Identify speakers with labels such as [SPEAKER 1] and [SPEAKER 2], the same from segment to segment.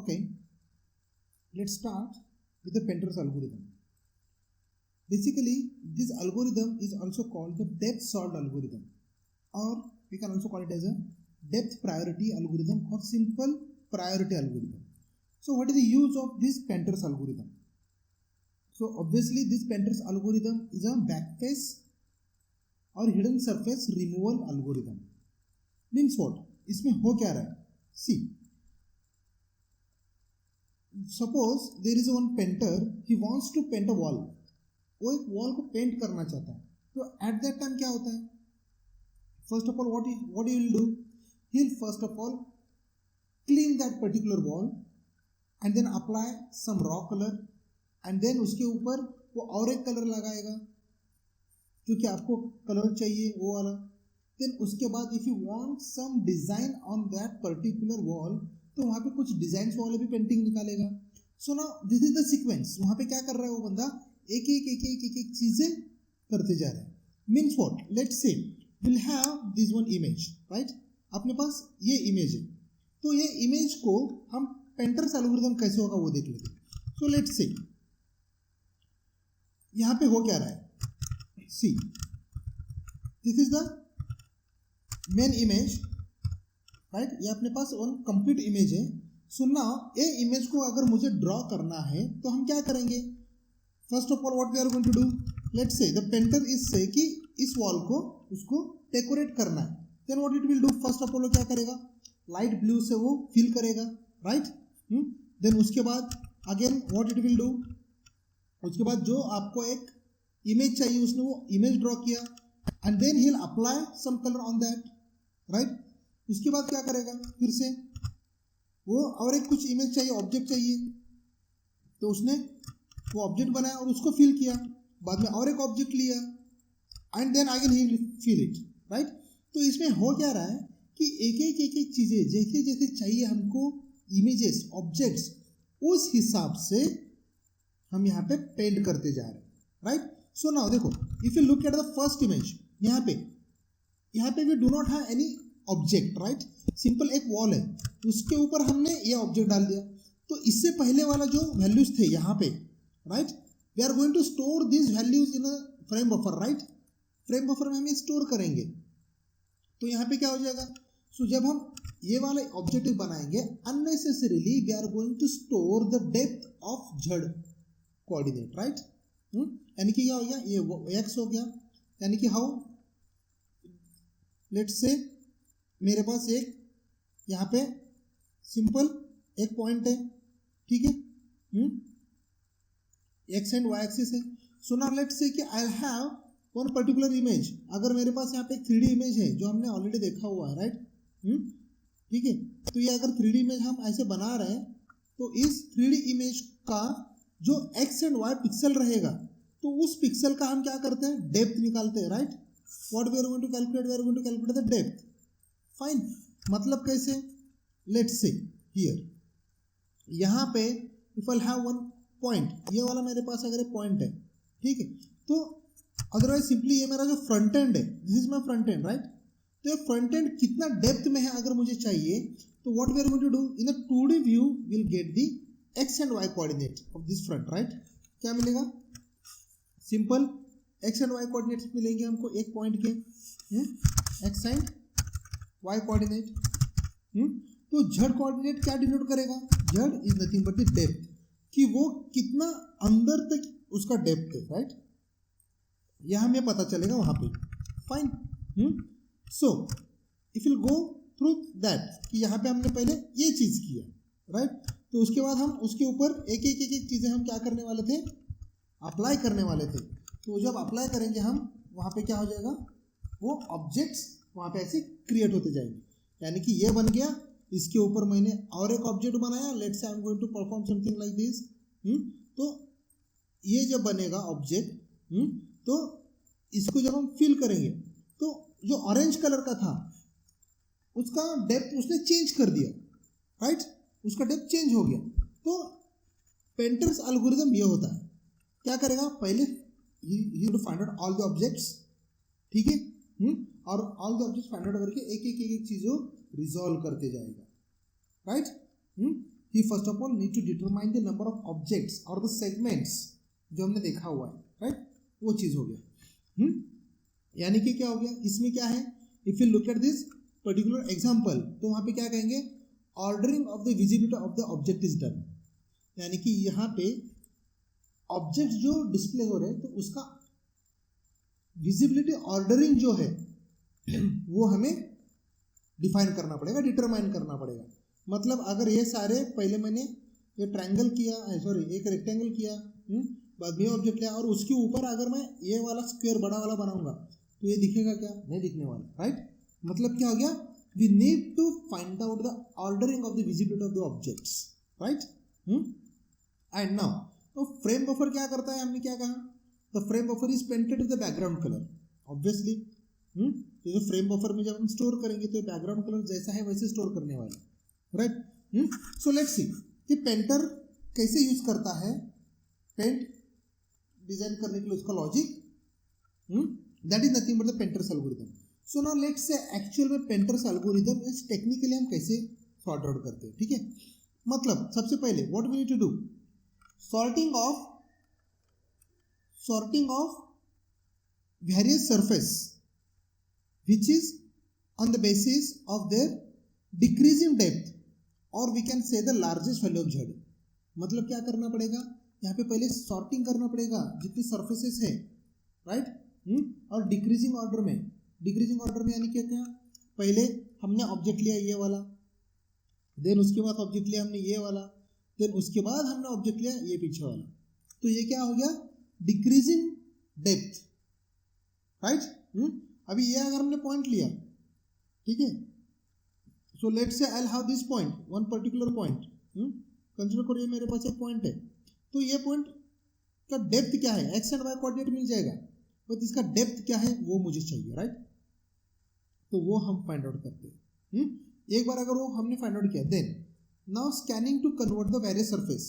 [SPEAKER 1] Okay, let's start with the Penter's algorithm. Basically, this algorithm is also called the depth sort algorithm, or we can also call it as a depth priority algorithm or simple priority algorithm. So what is the use of this Penter's algorithm? So obviously this Penter's algorithm is a backface और hidden surface removal algorithm. Means what? इसमें हो क्या रहा है? See, suppose there is one painter, he wants to paint a wall. वो एक wall को paint करना चाहता है. तो at that time क्या होता है? First of all, what he will do? He'll first of all clean that particular wall and then apply some raw color and then उसके ऊपर वो और एक कलर लगाएगा क्योंकि आपको कलर चाहिए वो वाला. देन उसके बाद if you want some design on that particular wall तो वहाँ पे कुछ डिजाइन वाले भी पेंटिंग निकालेगा. So now this is the sequence. वहाँ पे क्या कर रहा है वो बंदा? एक एक चीजें करते जा रहा है. Means what? Let's say will have this one image, right? अपने पास ये इमेज है, तो ये इमेज को हम पेंटर्स एल्गोरिथम कैसे होगा वो देख लेते. सो लेट्स से यहाँ पे हो क्या रहा है? See, this is the main image, right? ये अपने पास वन कंप्लीट इमेज है. सो नाउ ये इमेज को अगर मुझे ड्रॉ करना है तो हम क्या करेंगे? First of all what we are going to do, let's say the painter is say कि इस वॉल को उसको डेकोरेट करना है. Then what it will do? First of all वो क्या करेगा? लाइट ब्लू से वो फिल करेगा, राइट? देन उसके बाद again what it will do? उसके बाद जो आपको एक इमेज चाहिए उसने वो इमेज ड्रॉ किया and then he will apply some colour on that, right? उसके बाद क्या करेगा? फिर से वो और एक कुछ इमेज चाहिए, ऑब्जेक्ट चाहिए, तो उसने वो ऑब्जेक्ट बनाया और उसको फिल किया. बाद में और एक ऑब्जेक्ट लिया and then again he will fill it, right? तो इसमें हो क्या रहा है कि एक चीजें जैसे जैसे चाहिए हमको इमेजेस, ऑब्जेक्ट्स, उस हिसाब से हम यहाँ पे पेंट करते जा रहे हैं, राइट? सो नाउ देखो, if you look at the first image, यहाँ पे we do not have any object, right? Simple एक वॉल है, उसके ऊपर हमने ये ऑब्जेक्ट डाल दिया. तो इससे पहले वाला जो वैल्यूज थे यहाँ पे, right, we are going to store this values in a frame buffer, right? Frame buffer में हम ये स्टोर करेंगे. तो यहाँ पे क्या हो जाएगा? सो जब हम ये वाले ऑब्जेक्टिव बनाएंगे, unnecessarily we are going to store the depth of z coordinate, right? यानी कि क्या हो गया? ये एक्स हो गया. यानी कि हाउ, लेट्स से मेरे पास एक यहाँ पे सिंपल एक पॉइंट है, ठीक है? एक्स एंड वाई एक्सिस है. सो नाउ लेट्स से कि आई हैव वन पर्टिकुलर इमेज. अगर मेरे पास यहाँ पे एक 3D इमेज है जो हमने ऑलरेडी देखा हुआ है, राइट? ठीक है. तो ये अगर 3D इमेज हम ऐसे बना रहे हैं तो इस 3D इमेज का जो एक्स एंड वाई पिक्सल रहेगा तो उस पिक्सल का हम क्या करते हैं? डेप्थ निकालते हैं, right? What we are going to calculate? We are going to calculate the depth. Fine. मतलब कैसे? लेट्स से हियर यहाँ पे if I have one point, ये वाला मेरे पास अगर एक पॉइंट है, ठीक है, तो अदरवाइज सिंपली ये मेरा जो फ्रंट एंड है, this is my front end, right? तो ये फ्रंट एंड कितना डेप्थ में है अगर मुझे चाहिए तो what we are going to do in the 2D view will get the x and y coordinate of this front, right? क्या मिलेगा? Simple x and y coordinates मिलेंगे हमको एक पॉइंट के, एक्स एंड वाई कोऑर्डिनेट. तो z coordinate क्या denote करेगा? Z is nothing but the depth, कि वो कितना अंदर तक उसका डेप्थ है, राइट? यह हमें पता चलेगा वहां पे. Fine. So if you go through that कि यहाँ पे हमने पहले ये चीज किया, राइट? तो उसके बाद हम उसके ऊपर एक चीजें हम क्या करने वाले थे? अप्लाई करने वाले थे. तो जब अप्लाई करेंगे हम, वहाँ पे क्या हो जाएगा? वो ऑब्जेक्ट्स वहाँ पे ऐसे क्रिएट होते जाएंगे. यानी कि ये बन गया, इसके ऊपर मैंने और एक ऑब्जेक्ट बनाया, let's say I am going to perform something like this. तो ये जब बनेगा ऑब्जेक्ट, तो इसको जब हम फिल करेंगे तो जो ऑरेंज कलर का था उसका डेप्थ उसने चेंज कर दिया, राइट? उसका डेप्थ चेंज हो गया. तो पेंटर्स एल्गोरिथम ये होता है, क्या करेगा? पहले ही to find out all the objects, ठीक है? और all the objects find out करके एक एक चीज़ रिजॉल्व करते जाएगा, right? He first of all need to determine the number of objects और द सेगमेंट्स जो हमने देखा हुआ है, राइट, वो चीज़ हो गया। यानी कि क्या हो गया इसमें, क्या है, if you look at this particular example, तो वहाँ पे क्या कहेंगे, ordering of the visibility of the object is done. यानी कि यहाँ पे ऑब्जेक्ट जो डिस्प्ले हो रहे हैं तो उसका विजिबिलिटी ऑर्डरिंग जो है वो हमें डिफाइन करना पड़ेगा, डिटरमाइन करना पड़ेगा। मतलब अगर ये सारे, पहले मैंने ये ट्रायंगल किया, एक रेक्टेंगल किया, बाद में ऑब्जेक्ट लिया, और उसके ऊपर अगर मैं ये वाला स्क्वायर बड़ा वाला बनाऊंगा तो ये दिखेगा क्या, नहीं दिखने वाला, राइट। मतलब क्या हो गया, we need to find out the ordering of the visibility of the objects, right. And now तो फ्रेम बफर क्या करता है, हमने क्या कहा, the frame buffer is painted with the background colour, obviously. तो फ्रेम बफर में जब हम स्टोर करेंगे तो बैकग्राउंड कलर जैसा है वैसे स्टोर करने वाला, राइट। सो लेट्स सी कि पेंटर कैसे यूज करता है पेंट डिजाइन करने के लिए, उसका logic, that is nothing but the painters algorithm. So now let's say actual में पेंटर्स एल्गोरिथम इस टेक्निकली हम कैसे सॉर्ट आउट करते हैं, ठीक है। मतलब सबसे पहले what we need to do, sorting of various surface which is on the basis of their decreasing depth, or we can say the largest value of z। मतलब क्या करना पड़ेगा, यहाँ पे पहले सॉर्टिंग करना पड़ेगा जितनी सर्फेसेस है, राइट। और डिक्रीजिंग ऑर्डर में यानी क्या, पहले हमने ऑब्जेक्ट लिया ये वाला, देन उसके बाद ऑब्जेक्ट लिया हमने ये वाला, देन उसके बाद हमने ऑब्जेक्ट लिया ये पीछे वाला, तो ये क्या हो गया, डिक्रीजिंग डेप्थ, राइट। अभी ये अगर हमने पॉइंट लिया, ठीक है, so let's say I will have this point, one particular point, consider करिए मेरे पास एक पॉइंट है, तो ये पॉइंट का डेप्थ क्या है, एक्स एंड वाई कोऑर्डिनेट मिल जाएगा, बट इसका डेप्थ क्या है वो मुझे चाहिए, राइट। तो वो हम फाइंड आउट करते हैं। एक बार अगर वो हमने फाइंड आउट किया, then now scanning to convert the various surface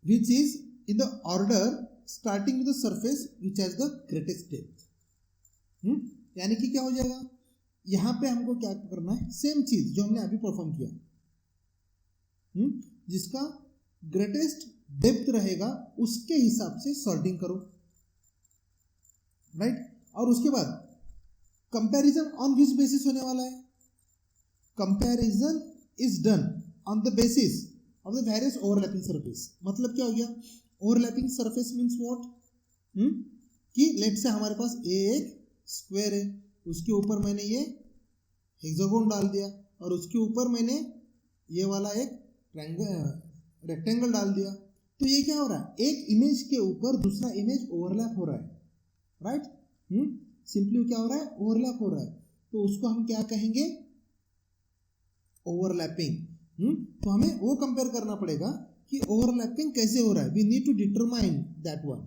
[SPEAKER 1] which is in the order starting with the surface which has the greatest depth। यानी कि क्या हो जाएगा, यहां पे हमको क्या करना है, सेम चीज जो हमने अभी परफॉर्म किया, जिसका ग्रेटेस्ट डेप्थ रहेगा उसके हिसाब से सॉर्टिंग करो, राइट। और उसके बाद कंपैरिजन ऑन विच बेसिस होने वाला है, comparison is done on the basis of the various overlapping surface। मतलब क्या हो गया, overlapping surface means what, कि लेट से हमारे पास एक स्क्वायर है, उसके ऊपर मैंने ये हेक्सागोन डाल दिया, और उसके ऊपर मैंने ये वाला एक रेक्टेंगल डाल दिया, तो ये क्या हो रहा है, एक इमेज के ऊपर दूसरा इमेज ओवरलैप हो रहा है, राइट। सिंपली क्या हो रहा है, ओवरलैप हो रहा है, तो उसको हम क्या कहेंगे, ओवरलैपिंग। तो हमें वो कंपेयर करना पड़ेगा कि ओवरलैपिंग कैसे हो रहा है, we need to determine that one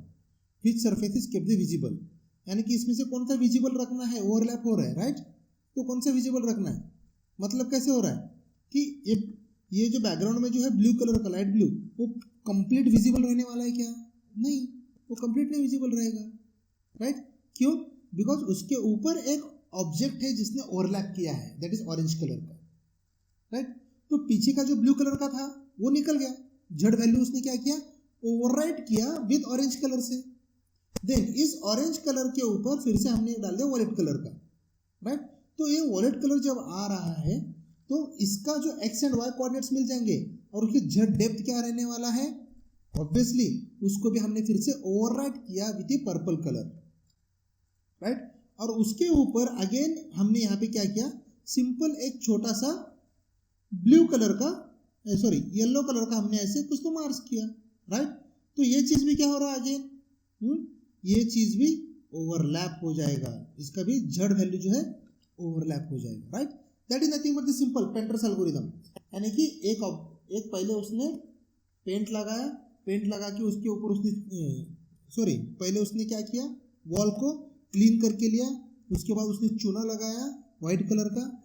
[SPEAKER 1] which surface is kept visible, यानी कि इसमें से कौन सा विजिबल रखना है, ओवरलैप हो रहा है, राइट। तो कौन सा विजिबल रखना है, मतलब कैसे हो रहा है कि ये जो बैकग्राउंड में जो है ब्लू कलर का, लाइट ब्लू, वो कंप्लीट विजिबल रहने वाला है क्या, नहीं, वो कंप्लीट नहीं विजिबल रहेगा, राइट। क्यों, बिकॉज उसके ऊपर एक ऑब्जेक्ट है जिसने ओवरलैप किया है, दैट इज ऑरेंज कलर का, राइट। तो पीछे का जो ब्लू कलर का था वो निकल गया, जेड वैल्यू उसने क्या किया, ओवरराइट किया विद ऑरेंज कलर से, देन इस ऑरेंज कलर के ऊपर फिर से हमने डाल दिया वॉलेट कलर का, राइट। तो ये वॉलेट कलर जब आ रहा है तो इसका जो एक्स एंड वाई कोऑर्डिनेट्स मिल जाएंगे, और उसकी जेड डेप्थ क्या रहने वाला है, ऑब्वियसली उसको भी हमने फिर से ओवरराइट किया with the purple colour, right. और उसके ऊपर अगेन हमने यहाँ पे क्या किया, सिंपल एक छोटा सा ब्लू कलर का, सॉरी येलो कलर का हमने ऐसे कुछ तो मार्क्स किया, राइट। तो ये चीज भी क्या हो रहा है अगेन, ये चीज भी ओवरलैप हो जाएगा, इसका भी जेड वैल्यू जो है ओवरलैप हो जाएगा, right. That is nothing but the simple painters algorithm. यानी कि एक पहले उसने पेंट लगाया, पेंट लगा के उसके ऊपर उसने पहले उसने क्या किया, वॉल को क्लीन करके लिया, उसके बाद उसने चूना लगाया व्हाइट कलर का,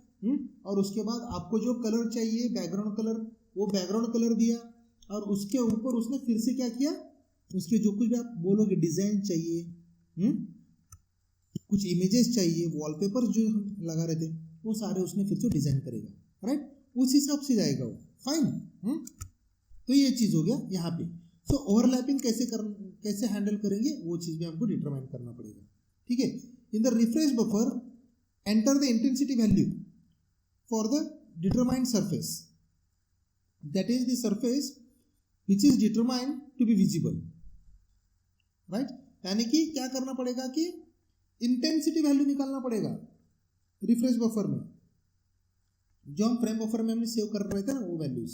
[SPEAKER 1] और उसके बाद आपको जो कलर चाहिए बैकग्राउंड कलर, वो बैकग्राउंड कलर दिया, और उसके ऊपर उसने फिर से क्या किया, उसके जो कुछ भी आप बोलोगे डिजाइन चाहिए, कुछ इमेजेस चाहिए, वॉलपेपर जो हम लगा रहे थे वो सारे उसने फिर से डिजाइन करेगा, राइट। उस हिसाब से जाएगा वो, फाइन। तो ये चीज हो गया यहाँ पे। सो ओवरलैपिंग कैसे हैंडल करेंगे वो चीज भी हमको डिटरमाइन करना पड़ेगा, ठीक है। In the refresh buffer enter the intensity value for the determined surface, that is the surface which is determined to be visible, right. यानी कि क्या करना पड़ेगा कि इंटेंसिटी वैल्यू निकालना पड़ेगा रिफ्रेश बफर में, जो हम फ्रेम बफर में हमने सेव कर रहे थे ना वो values.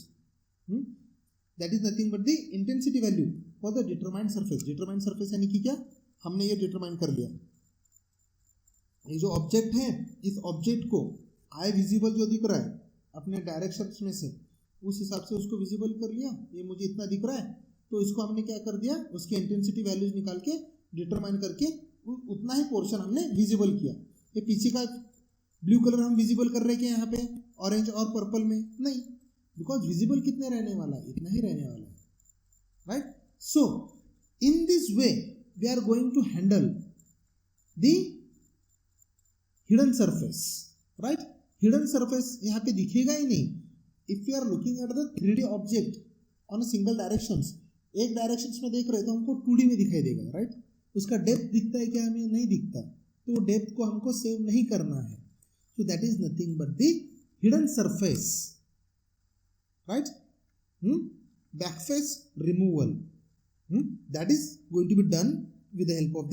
[SPEAKER 1] That is nothing but the intensity value for the determined surface. Determined surface यानी कि क्या, हमने ये डिटरमाइन कर लिया, ये जो ऑब्जेक्ट है इस ऑब्जेक्ट को आई विजिबल जो दिख रहा है अपने डायरेक्शंस में से, उस हिसाब से उसको विजिबल कर लिया। ये मुझे इतना दिख रहा है तो इसको हमने क्या कर दिया, उसकी इंटेंसिटी वैल्यूज निकाल के डिटरमाइन करके उतना ही पोर्शन हमने विजिबल किया। ये पीछे का ब्लू कलर हम विजिबल कर रहे हैं यहाँ पे, ऑरेंज और पर्पल में नहीं, बिकॉज विजिबल कितने रहने वाला है, इतना ही रहने वाला है, right. So in this way we are going to handle the hidden surface, right. Hidden surface यहाँ पे दिखेगा ही नहीं। If you are looking at the 3D object on a single directions, एक डायरेक्शंस में देख रहे तो हमको 2D में दिखाई देगा, राइट। उसका डेप्थ दिखता है क्या, हमें नहीं दिखता, तो डेप्थ को हमको सेव नहीं करना है। So that is nothing but the hidden surface, right? Backface removal, that is going to be done with the help of the